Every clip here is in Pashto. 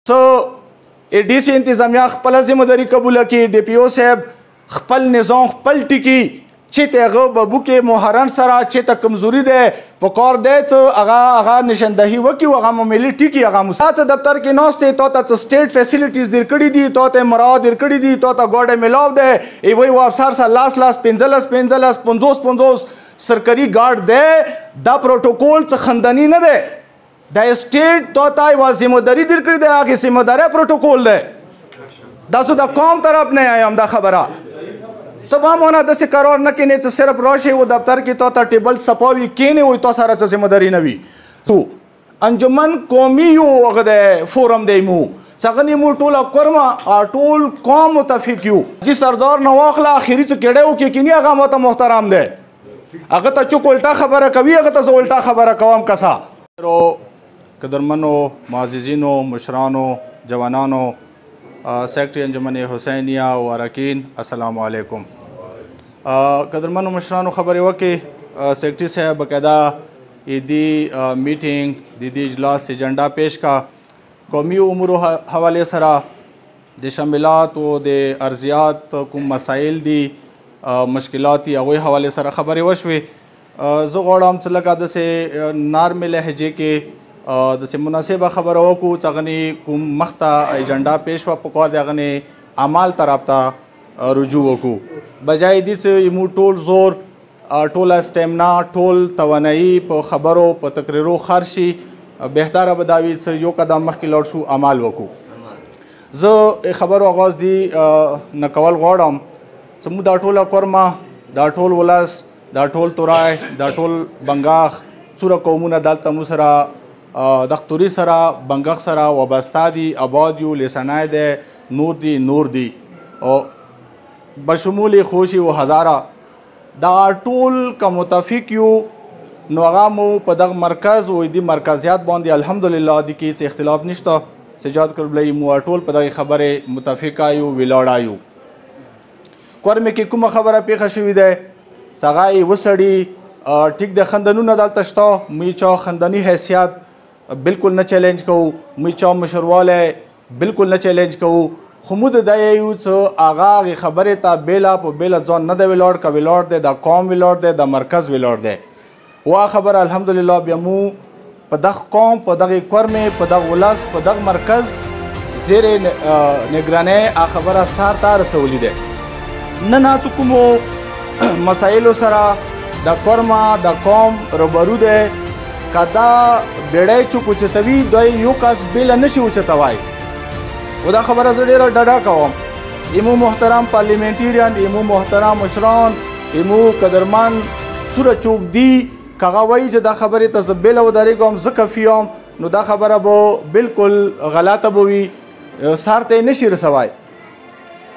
څه ډي سي انتظامیه خپله ذمهداري قبوله کړي، ډي پي او صاحب خپل نظام خپل ټکي چېرته هغه ببو کې محرن سره چېرته کمزوري دی پکار دی څه هغه نشاندهي وکړي، هغه معاملې ټکي، هغه څه دفتر کې ناست دی، تا ته سټیټ فیسیلیټیز در کړي دي، تا ته مراعات در کړي دي، تا ته ګاډی میلاو دی، وایي و افسر سره لاس 15 سرکاري ګارډ دی. دا پروټوکول څه خندني نه دی، دا سټیټ تا ته یوه ذمهداري در کړې دی، هغې ذمهدارۍ پروټوکول دی. دا څه د قوم طرف نه یم دا خبره. ته به هم ونه داسې قرار نه کینې چې صرف راشئ و دفتر کې تا ته ټیبل صفا وي کینې وایي تا سره څه ذمهداري نه وي. انجمن قومي یو هغه دی فورم دی مو څنګه نیمو ټوله کورمه ټول قوم متفق یو. جی سردار نه واخله اخري څه کېډی وکړي کینی هغه ماته محترم دی، هغه ته چوک الټا خبره کوي، هغه ته زه الټا خبره کوم. کسا قدرمنو معززینو مشرانو جوانانو سیکرټري انجمن حسینیه و اراکین السلام علیکم. قدرمنو مشرانو خبرې وکړې، سیکرټري صاحب باقاعده دی میټینګ د دې اجلاس ایجنډا پیش کا قومي امورو حوالې سره د شاملات او د ارضیات کوم مسایل دي مشکلات دي هغوی حوالې سره خبرې وشوې. زه غواړم چې لکه داسې نارمل لهجې کې داسې مناسبه خبره وکړو چې هغه کوم مخته ایجنډا پیش وه پکار د هغه اعمال طرف ته رجوع وکړو، بجای دې چې موږ ټول زور ټوله سټیمنا ټول توانایي په خبرو په تقریرو خرج شي، بهتره به دا وي چې یو قدم مخکې لاړ شو عمل وکړو. زه خبرو آغاز دی نه کول غواړم چې موږ دا ټوله کورمه، دا ټول ولس، دا ټول تورای، دا ټول بنګاخ څوره قومونه دلته مو سره دختوري سره بنګاخ سره وابسته دي، آباد یو، لیسنای دی، نور دی او بشمول خوشي و هزاره. دا ټول که متفق یو نو هغه مو په دغه مرکز او دې مرکزیات باندې الحمدلله د کې څه اختلاف نشته، سجاد کربلۍ مو ټول په دغه خبرې متفقه یو ولاړه یو. کورمې کې کومه خبره پیښه شوې ده چې هغه یې وسړي ټیک د خندنونه دلته شته، موږ چا خندني حیثیت بالکل نه چیلنج کوو، موږ چا مشروالی بالکل نه چیلنج کوو، خو موږ دا یو چې هغه هغې خبرې ته بیله په بیله ځان نه دی ولاړ، که ولاړ دی د قوم ولاړ دی د مرکز ولاړ دی. وا خبره الحمدلله بیا مو په دغه قوم، په دغه کورمې، په دغه ولس، په دغه مرکز زیر نگرانۍ خبره سار ته رسولي دی. نن څه کومو مسایلو سره د کورمه د قوم روبرو دی، که دا بیړی چې اوچتوي دوی یو کس بیله نشي اوچتوی. و دا خبره زه ډېره ډډه کوم. ایمو محترم پارلیمنټیرین، ایمو محترم مشران، ایمو قدرمن سوره چوک دی که هغه وایي چې دا خبرې ته زه بیله ودرېږم زه کفي یم، نو دا خبره به بالکل غلطه به وي، سر ته یې نشي رسوی.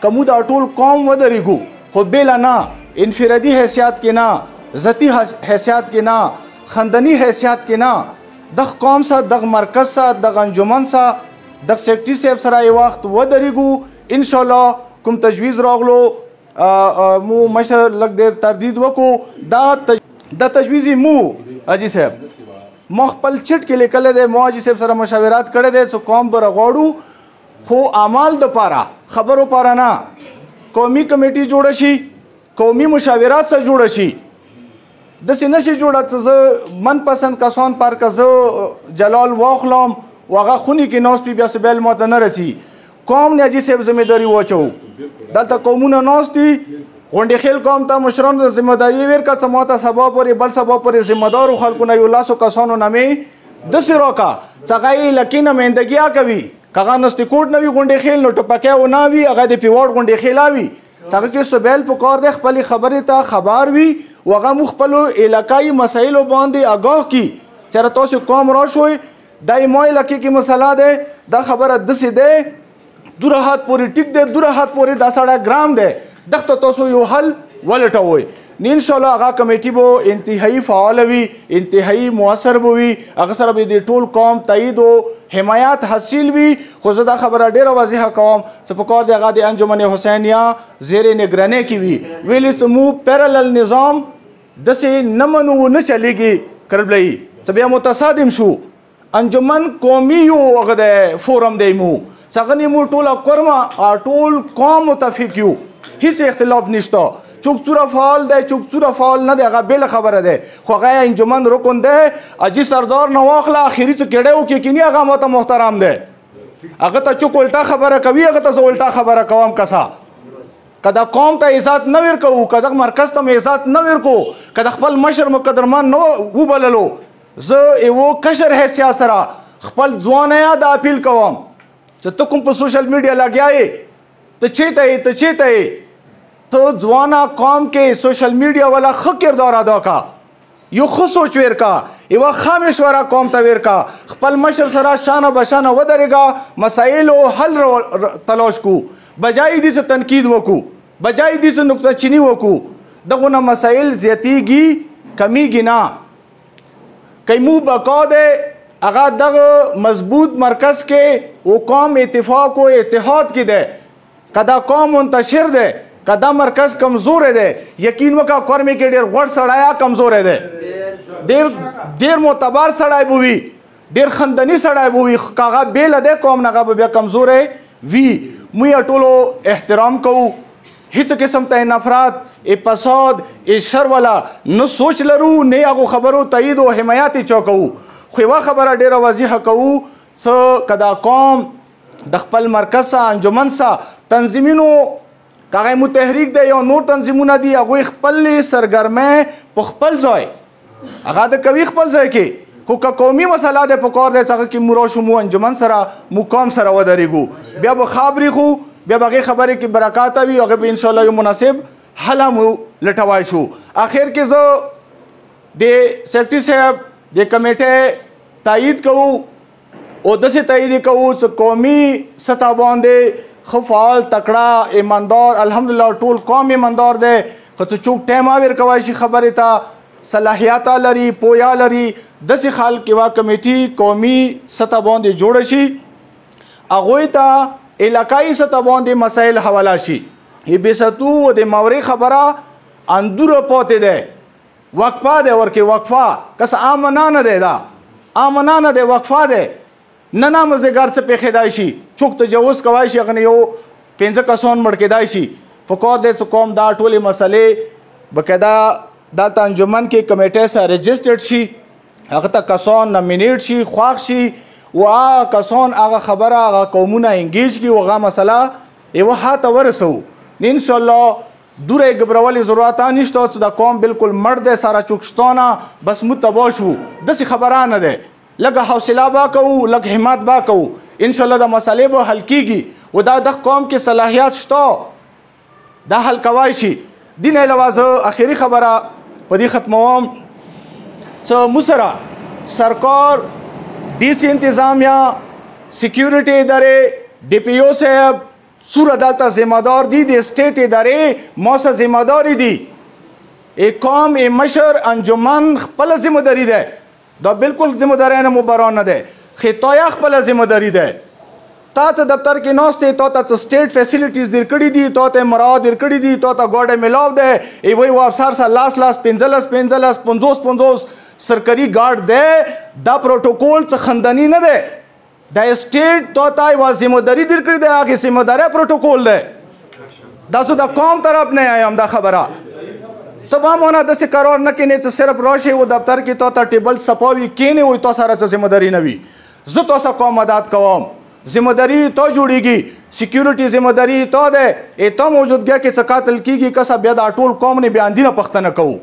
که موږ دا ټول قوم ودرېږو خو بیله نه، انفرادي حیثیت کې نه، ذاتي حیثیت کې نه، خندني حیثیت کې نه، دغه قوم سره، دغه مرکز سره، دغه انجمن سره، دغه سیکرټري صاحب سره یو وخت ودرېږو، انشاءالله کوم تجویز راغلو مو مشر لږ ډېر تردید وکړو، دا تجویز یې مو حاجي صاحب ما خپل چټ کې لیکلی دی، مو حاجي صاحب سره مشاورات کړی دی چې قوم به راغواړو، خو اعمال دپاره خبرو پاره نه، قومي کمیټي جوړه شي، قومي مشاورات سره جوړه شي. داسې نشي جوړه چې زه منپسند کسان پر که زه جلال واخلم و هغه خونې کې ناست وي بیا څه بیل ماته نه رسي. قوم نه حاجي صاحب ذمهداري واچوو، دلته قومونه ناست دي، غونډې خیل قوم ته مشرانو ته ذمهداري یې ورکړه چې ما ته سبا پورې بل سبا پورې ذمهدارو خلکو نه 11 کسانو نه مې داسې راکړه چې هغه یې لکې نمایندګي کوي، که هغه نستکوټ نه وي غونډې خیل نو ټوپکی ونه وي، هغه د پیواړ غونډې خیله وي، چې هغه کې سبیل پکار دی خپلې خبرې ته خبر وي و هغه موږ خپلو علاقایي مسایلو باندې آګاه کړي. چېرې تاسو قوم راشوئ دا ما علاقې کې مسله دی، دا خبره داسې دی دوره حد پورې ټیک دی، دوره حد پورې دا سړی ګرام دی، دغه ته تاسو یو حل ولټوئ. انشاءالله هغه کمیټي به انتهایی فعاله وي، انتهایی مؤثر به وي، هغه سره به د ټول قوم تایید او حمایت حاصل وي. خو زه دا خبره ډېره واضحه کوم چې پکار دی هغه د انجمن حسینیه زیر نگرانۍ کې وي. ویلې چې موږ پیرالل نظام داسې نه منو و نه چلیږي کربلۍ چې بیا متصادم شو، انجمن قومي یو هغه د فورم دی مو څنګه نیمو ټوله کورما ټول قوم متفق یو هیڅ اختلاف نشته چوک چوره فعال دی چوک چوره فعال نه دی هغه بل خبره دی خو هغه انجمن رکن دی اجي سردار نه واخله اخري څه کېړی وکړي کني هغه ماته محترم دی هغه ته چوک الټا خبره کوي هغه ته زه الټا خبره کوم کسا کدا قوم ته عزت نه ورکو کدا مرکز ته عزت نه ورکو کدا خپل مشر مقدرمان نو وبللو زه یو کشر حیثیت سره خپل ځوان یاد اپیل کوم چې ته کوم په سوشل میډیا لګیاې ته چیرته تو ځوانا قوم کې سوشل میډیا والا ښه کردار ادا کا یو ښه سوچ ورکا یوه ښه مشوره قوم ته ورکا خپل مشر سره شانه بشانه ودرېږه مسایلو حل تلاش کو بجای دې څه تنقید وکړو بجای دې څه نکته چینی وکړو دغونه مسایل زیاتیږي کمیږي نه که مو بقا دی هغه دغه مضبوط مرکز کې و قوم اتفاق و اتحاد کې دی که دا قوم منتشر دی که دا مرکز کمزور دی یقین وکړه کورمې کې ډېر غوړ سړی کمزور دی ډېر معتبر سړی به وي ډېر خندني سړی به وي که هغه بېله دی قوم نه هغه به بیا کمزوری وي موږ یې ټولو احترام کوو هیڅ قسم ته نفرت فساد شر والا نه سوچ لرو نه هغو خبرو تایید و حمایت یې چا کوو خو یوه خبره ډېره واضحه کوو څه که دا قوم د خپل مرکز څخه انجمن څخه تنظیمینو که هغه مو تحریک دی یا نور تنظیمونه دي هغوی خپلې سرګرمۍ په خپل ځای هغه د کوي خپل ځای کې خو که قومي مسله دی په کار دی څنګه کې مو راشو مو انجمن سره مو قوم سره ودرېږو بیا به خابرې خو بیا به هغې خبرې کې برکات وي هغه به انشاءالله یو مناسب حل مو لټوای شو اخر کې زه د سیکرټري صاحب د کمیټې تایید کوو او داسې تایید یې کوو چې قومي سطح باندې ښه فعال تکړه ایماندار الحمدلله ټول قوم ایماندار دی خو څه څوک ټایم ورکولی شي خبرې ته صلاحیت لري پویا لري داسې خلک یوه کمیټي قومي سطح باندې جوړه شي هغوی ته علاقایي سطح باندې مسایل حواله شي حبیستو و د مورې خبره اندوره پاتې دی وقفه دی ورکې وقفه کس آمنانه دی دا آمنانه دی وقفه دی نه نامزدګار څه پېښېدای شي څوک تجاوز کولی شي هغه نه یو 5 کسان مړ کېدای شي په کار دی چې قوم دا ټولې مسلې باقاعده دلته انجمن کې کمیټې سره رجسټرډ شي هغه ته کسان نامینیټ شي خواښ شي و هغه کسان هغه خبره هغه قومونه انګیج کړي و هغه مسله یوه حته ورسوو نه انشاءالله دوره یې ګبرولې ضرورت نشته چې دا قوم بالکل مړ دی ساره چوکشتانه بس موږ تباه شو داسې خبره نه دی لږه حوصله با کوو لږ همت با کوو انشاءالله دا مسئلې به حل کیږي و دا د قوم کې صلاحیت شته دا حل کوای شي دین علاوه زه اخري خبره په دې ختموم چې موږ سره سرکار ډي سي انتظامیه سیکیورټي ادارې ډي پي او صاحب څومره دلته ذمهدار دي د سټیټ ادارې ما سره ذمهداري دي ای قوم ای مشر انجمن خپله ذمهداري ده دا بالکل ذمهداري نه مبران نه ده خطایا خپله ذمهداري ده تا څه دفتر کې ناست دی تا ته سټیټ فیسیلیټیز در کړي دي تا ته مراعات در کړي دي تا ته ګاډی میلاو دی ای وایي و افسر سره لاس 15 50 سرکاري ګارډ دی دا پروټوکول څه خندني نه دی دا سټیټ تا ته یوه ذمهداري در کړې دی هغې ذمهداري پروټوکول دی دا څه د قوم طرف نه آیم دا خبره ته به هم ونه داسې قرار نه کینې چې صرف راشې و دفتر کې تا ته ټیبل صفاوي کینې وایي تا سره څه ذمهداري نه وي زه تا سره قوم مدد کوم ذمهداري تا جوړېږي سیکیورټي ذمهداري تا دی تا موجودګۍ کې څه قاتل کېږي کسه بیا دا ټول قوم نه بیا اندینه پوښتنه کوو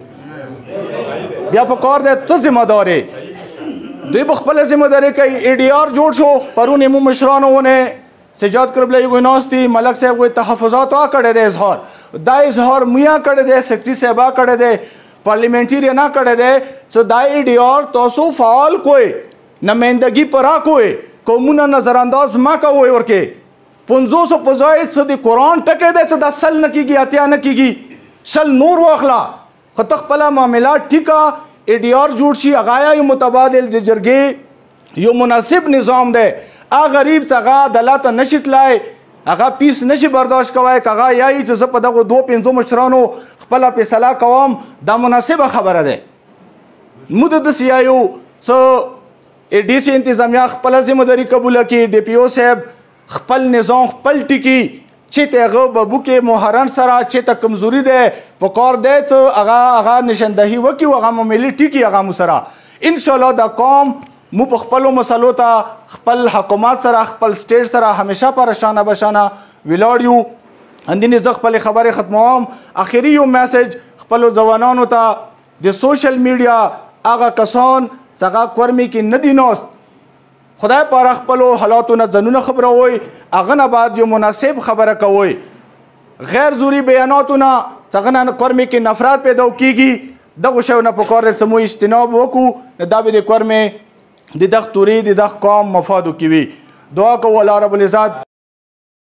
بیا په کار دی ته ذمهدار یې دوی به خپله ذمهداري کوي ای ډي آر جوړ شو پرون یې مو مشرانو ونه سجاد کربلی وی ناستی ملک صاحب وی تحفظات کړی دی اظهار دا اظهار میا کړی دی سیکرټري صاحب کړی دی پارلیمنټریان کړی دی چې دا ای ډي آر تاسو فعال کوئ نمایندګي پرا کوئ قومونه نظر انداز ما کوئ ورکې 500 په ځای څه د قرآن ټکی دی چې دا سل نه کېږي اتیا نه کېږي شل نور واخله خو ته خپله معاملات ټیکه ای ډي آر جوړ شي هغه یو متبادل د جرګې یو مناسب نظام دی هغه غریب چې هغه عدالت ته نشي تللی هغه پیس نشي برداشت کوی که هغه یایي چې زه په دغو 2-5 مشرانو خپله فیصله کوم دا مناسبه خبره ده موږ داسې یایو څه ADC انتظامیه خپل ذمہداري قبول کړي. DPO صاحب خپل نظام خپل ټکی چې ته هغه په بوکې محرن سره چې ته کمزوري دی په کار دی چې هغه نشاندهي وکړي او هغه ملي ټکی هغه مو سره انشاءالله دا قوم مو په خپلو مسلو ته خپل حکومت سره خپل سټیټ سره همیشه پریشانه بشانه ولاړ یو. اندینې زه خپلې خبرې ختموم. اخري یو میسج خپلو ځوانانو ته د سوشل میډیا هغه کسان چې هغه کورمې کې نه دي ناست خدای پاره خپلو حالاتو نه ځانونه خبروئ هغه نه بعد یو مناسب خبره کوئ. غیر ضروري بیاناتو نه چې هغه نه کورمې کې نفرت پیدا کیږي دغو شیو نه پکار دی چې موږ اجتناب وکړو دا به د کورمې د دغه تورې د دغه قوم مفادو کې وي. دعا کوو الله رب العزت